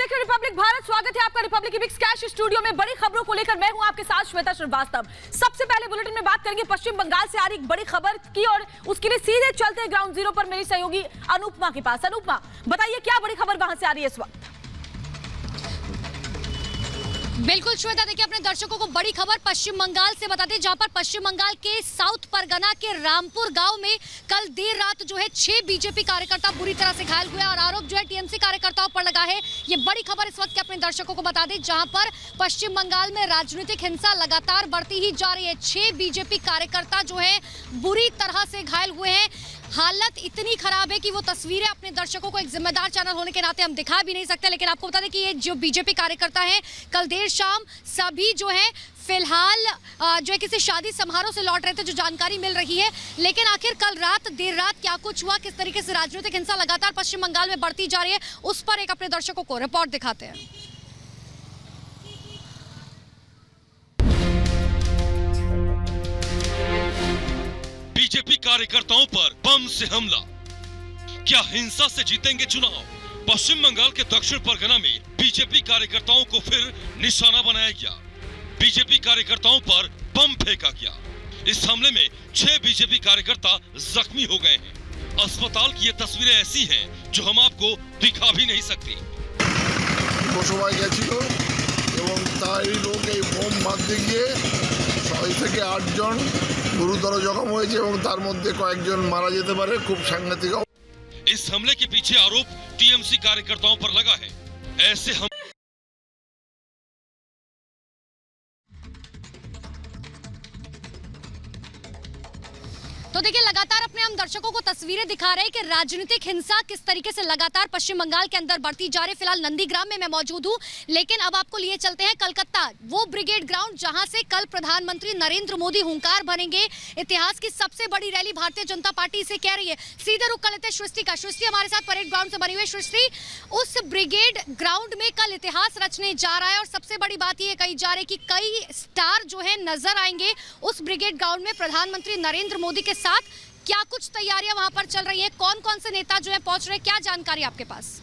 देख रहे हैं रिपब्लिक भारत। स्वागत है आपका रिपब्लिक बिग स्कैश स्टूडियो में। बड़ी खबरों को लेकर मैं हूं आपके साथ श्वेता श्रीवास्तव। सबसे पहले बुलेटिन में बात करेंगे पश्चिम बंगाल से आ रही एक बड़ी खबर की, और उसके लिए सीधे चलते हैं ग्राउंड जीरो पर मेरी सहयोगी अनुपमा के पास। अनुपमा, बताइए क्या बड़ी खबर वहां से आ रही है इस वक्त? बिल्कुल श्वेता, देखिए अपने दर्शकों को बड़ी खबर पश्चिम बंगाल से बताते हैं, जहां पर पश्चिम बंगाल के साउथ परगना के रामपुर गांव में कल देर रात जो है 6 बीजेपी कार्यकर्ता बुरी तरह से घायल हुए और आरोप जो है टीएमसी कार्यकर्ताओं पर लगा है। ये बड़ी खबर इस वक्त के अपने दर्शकों को बता दें, जहां पर पश्चिम बंगाल में राजनीतिक हिंसा लगातार बढ़ती ही जा रही है। 6 बीजेपी कार्यकर्ता जो है बुरी तरह से घायल हुए हैं। हालत इतनी खराब है कि वो तस्वीरें अपने दर्शकों को एक जिम्मेदार चैनल होने के नाते हम दिखा भी नहीं सकते, लेकिन आपको बता दें कि ये जो बीजेपी कार्यकर्ता हैं कल देर शाम सभी जो है फिलहाल जो है किसी शादी समारोह से लौट रहे थे, जो जानकारी मिल रही है। लेकिन आखिर कल रात देर रात क्या कुछ हुआ, किस तरीके से राजनीतिक हिंसा लगातार पश्चिम बंगाल में बढ़ती जा रही है, उस पर एक अपने दर्शकों को रिपोर्ट दिखाते हैं। बीजेपी कार्यकर्ताओं पर बम से हमला, क्या हिंसा से जीतेंगे चुनाव? पश्चिम बंगाल के दक्षिण परगना में बीजेपी कार्यकर्ताओं को फिर निशाना बनाया गया। बीजेपी कार्यकर्ताओं पर बम फेंका गया। इस हमले में 6 बीजेपी कार्यकर्ता जख्मी हो गए हैं। अस्पताल की ये तस्वीरें ऐसी हैं जो हम आपको दिखा भी नहीं सकती। गुरुतर जखम হয়েছে এবং তার মধ্যে কয়েকজন মারা যেতে পারে। খুব সাংঘাতিক। इस हमले के पीछे आरोप टीएमसी कार्यकर्ताओं पर लगा है। ऐसे हम तो देखिए लगातार अपने हम दर्शकों को तस्वीरें दिखा रहे हैं कि राजनीतिक हिंसा किस तरीके से लगातार पश्चिम बंगाल के अंदर बढ़ती जा रही है। फिलहाल नंदीग्राम में मैं मौजूद हूं, लेकिन अब आपको लिए चलते हैं कलकत्ता, वो ब्रिगेड ग्राउंड जहां से कल प्रधानमंत्री नरेंद्र मोदी हुंकार भरेंगे। इतिहास की सबसे बड़ी रैली भारतीय जनता पार्टी से कह रही है। सीधे रुक कर लेते हैं सृष्टि का। सृष्टि हमारे साथ परेड ग्राउंड से बनी हुई। सृष्टि, उस ब्रिगेड ग्राउंड में कल इतिहास रचने जा रहा है और सबसे बड़ी बात यह कही जा रही है कि कई स्टार जो है नजर आएंगे उस ब्रिगेड ग्राउंड में प्रधानमंत्री नरेंद्र मोदी के साथ। क्या कुछ तैयारियां वहां पर चल रही है, कौन कौन से नेता जो है पहुंच रहे हैं, क्या जानकारी आपके पास?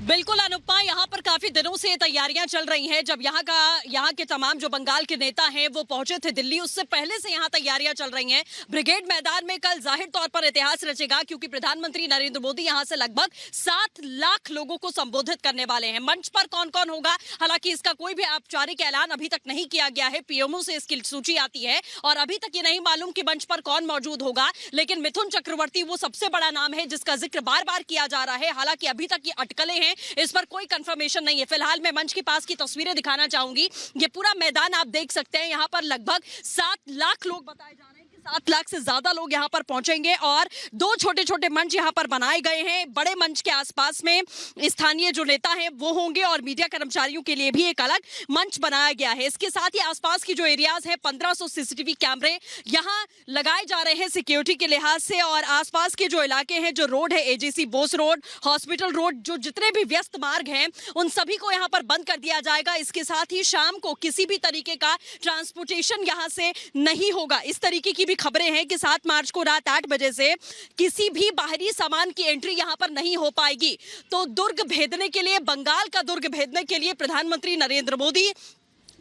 बिल्कुल अनुपमा, यहाँ पर काफी दिनों से तैयारियां चल रही हैं। जब यहाँ के तमाम जो बंगाल के नेता हैं वो पहुंचे थे दिल्ली, उससे पहले से यहाँ तैयारियां चल रही हैं। ब्रिगेड मैदान में कल जाहिर तौर पर इतिहास रचेगा, क्योंकि प्रधानमंत्री नरेंद्र मोदी यहाँ से लगभग 7 लाख लोगों को संबोधित करने वाले हैं। मंच पर कौन कौन होगा, हालांकि इसका कोई भी औपचारिक ऐलान अभी तक नहीं किया गया है। पीएमओ से इसकी सूची आती है और अभी तक ये नहीं मालूम कि मंच पर कौन मौजूद होगा। लेकिन मिथुन चक्रवर्ती वो सबसे बड़ा नाम है जिसका जिक्र बार बार किया जा रहा है। हालांकि अभी तक ये अटकलें हैं, इस पर कोई कंफर्मेशन नहीं है। फिलहाल मैं मंच के पास की तस्वीरें दिखाना चाहूंगी। ये पूरा मैदान आप देख सकते हैं। यहाँ पर लगभग 7 लाख लोग बताए जा रहे हैं। 7 लाख से ज्यादा लोग यहाँ पर पहुंचेंगे और 2 छोटे छोटे मंच यहाँ पर बनाए गए हैं। बड़े मंच के आसपास में स्थानीय जो नेता हैं वो होंगे और मीडिया कर्मचारियों के लिए भी एक अलग मंच बनाया गया है। इसके साथ ही आसपास की जो एरियाज है 1500 सीसीटीवी कैमरे यहाँ लगाए जा रहे हैं सिक्योरिटी के लिहाज से। और आसपास के जो इलाके हैं, जो रोड है AGC Bose road, hospital road, जो जितने भी व्यस्त मार्ग हैं उन सभी को यहाँ पर बंद कर दिया जाएगा। इसके साथ ही शाम को किसी भी तरीके का ट्रांसपोर्टेशन यहाँ से नहीं होगा। इस तरीके की खबरें हैं कि 7 मार्च को रात 8 बजे से किसी भी बाहरी सामान की एंट्री यहां पर नहीं हो पाएगी। तो दुर्ग भेदने के लिए, बंगाल का दुर्ग भेदने के लिए प्रधानमंत्री नरेंद्र मोदी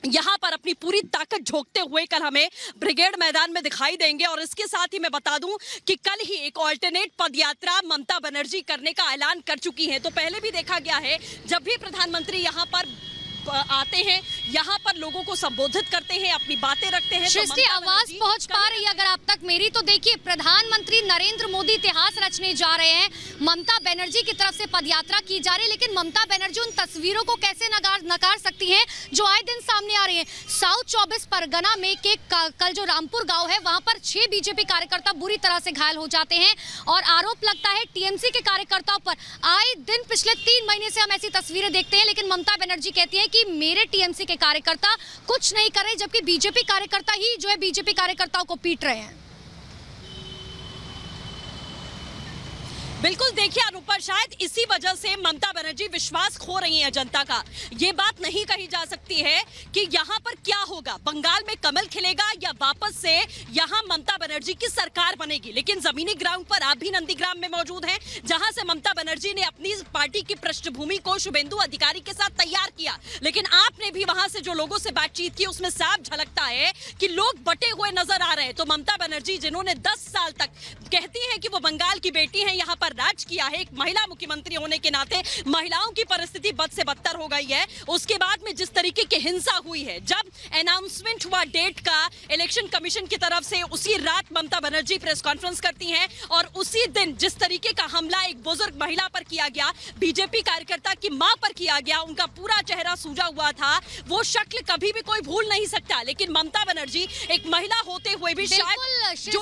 यहां पर अपनी पूरी ताकत झोंकते हुए कल हमें ब्रिगेड मैदान में दिखाई देंगे। और इसके साथ ही मैं बता दूं कि कल ही एक ऑल्टरनेट पदयात्रा ममता बनर्जी करने का ऐलान कर चुकी हैं। तो पहले भी देखा गया है, जब भी प्रधानमंत्री यहां पर आते हैं, यहाँ पर लोगों को संबोधित करते हैं, अपनी बातें रखते हैं। सृष्टि, आवाज पहुंच पा रही है अगर आप तक मेरी? तो देखिए प्रधानमंत्री नरेंद्र मोदी इतिहास रचने जा रहे हैं। ममता बनर्जी की तरफ से पदयात्रा की जा रही है, लेकिन ममता बनर्जी उन तस्वीरों को कैसे नकार सकती हैं जो आए दिन सामने आ रही है। साउथ 24 परगना में के कल जो रामपुर गांव है वहां पर 6 बीजेपी कार्यकर्ता बुरी तरह से घायल हो जाते हैं और आरोप लगता है टीएमसी के कार्यकर्ताओं पर। आए दिन पिछले 3 महीने से हम ऐसी तस्वीरें देखते हैं, लेकिन ममता बनर्जी कहती है कि मेरे टीएमसी के कार्यकर्ता कुछ नहीं कर रहे, जबकि बीजेपी कार्यकर्ता ही जो है बीजेपी कार्यकर्ताओं को पीट रहे हैं। बिल्कुल, देखिए अनुपम, शायद इसी वजह से ममता बनर्जी विश्वास खो रही है जनता का। ये बात नहीं कही जा सकती है कि यहाँ पर क्या होगा, बंगाल में कमल खिलेगा या वापस से यहाँ ममता बनर्जी की सरकार बनेगी। लेकिन जमीनी ग्राउंड पर आप भी नंदीग्राम में मौजूद हैं, जहां से ममता बनर्जी ने अपनी पार्टी की पृष्ठभूमि को शुभेंदु अधिकारी के साथ तैयार किया। लेकिन आपने भी वहां से जो लोगों से बातचीत की, उसमें साफ झलकता है कि लोग बटे हुए नजर आ रहे हैं। तो ममता बनर्जी, जिन्होंने 10 साल तक कहती है कि वो बंगाल की बेटी है, यहाँ पर राज किया है, एक महिला मुख्यमंत्री होने के नाते महिलाओं की परिस्थिति बद से बदतर हो गई है। उसके बाद में जिस तरीके की हिंसा हुई है, जब अनाउंसमेंट हुआ डेट का इलेक्शन कमीशन की तरफ से, उसी रात ममता बनर्जी प्रेस कॉन्फ्रेंस करती हैं और उसी दिन जिस तरीके का हमला एक बुजुर्ग महिला पर किया गया, बीजेपी कार्यकर्ता की मां पर किया गया, उनका पूरा चेहरा सूजा हुआ था, वो शक्ल कभी भी कोई भूल नहीं सकता। लेकिन ममता बनर्जी एक महिला होते हुए भी शायद जो